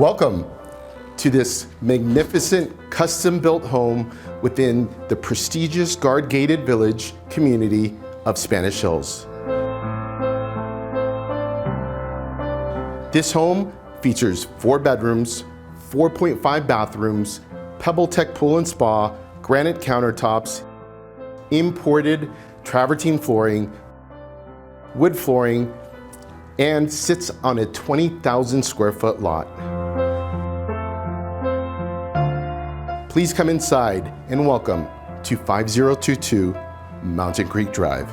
Welcome to this magnificent custom-built home within the prestigious guard-gated village community of Spanish Hills. This home features 4 bedrooms, 4.5 bathrooms, PebbleTech pool and spa, granite countertops, imported travertine flooring, wood flooring, and sits on a 20,000 square foot lot. Please come inside and welcome to 5022 Mountain Creek Drive.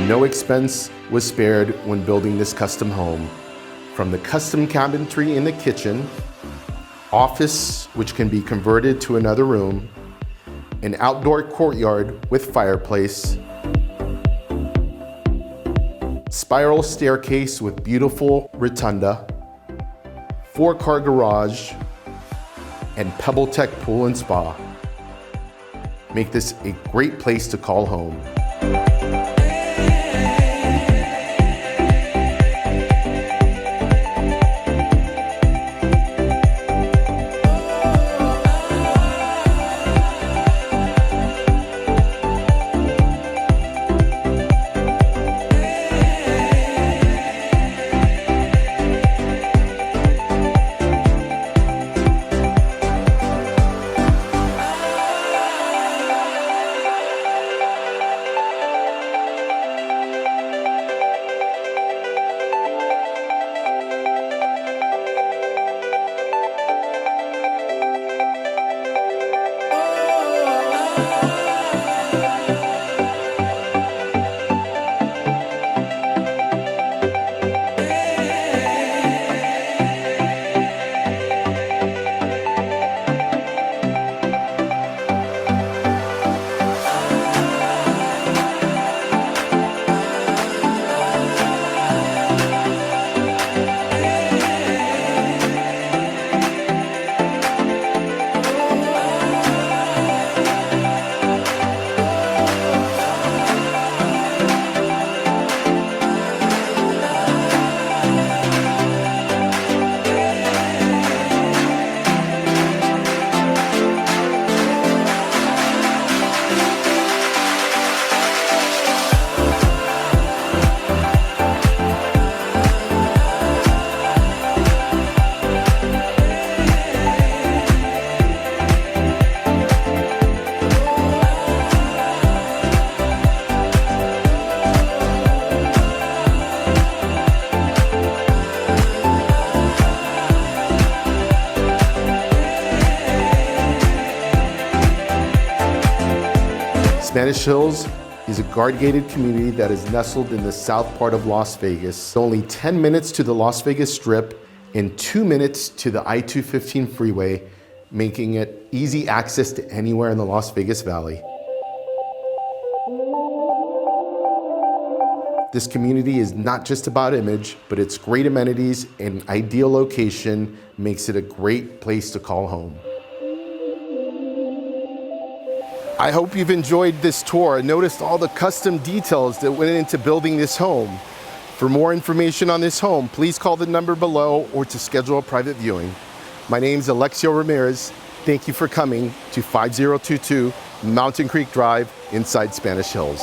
No expense was spared when building this custom home. From the custom cabinetry in the kitchen, office which can be converted to another room, an outdoor courtyard with fireplace, spiral staircase with beautiful rotunda, 4-car garage, and PebbleTech pool and spa make this a great place to call home. Spanish Hills is a guard-gated community that is nestled in the south part of Las Vegas. Only 10 minutes to the Las Vegas Strip and 2 minutes to the I-215 freeway, making it easy access to anywhere in the Las Vegas Valley. This community is not just about image, but its great amenities and ideal location makes it a great place to call home. I hope you've enjoyed this tour and noticed all the custom details that went into building this home. For more information on this home, please call the number below or to schedule a private viewing. My name is Alexio Ramirez. Thank you for coming to 5022 Mountain Creek Drive inside Spanish Hills.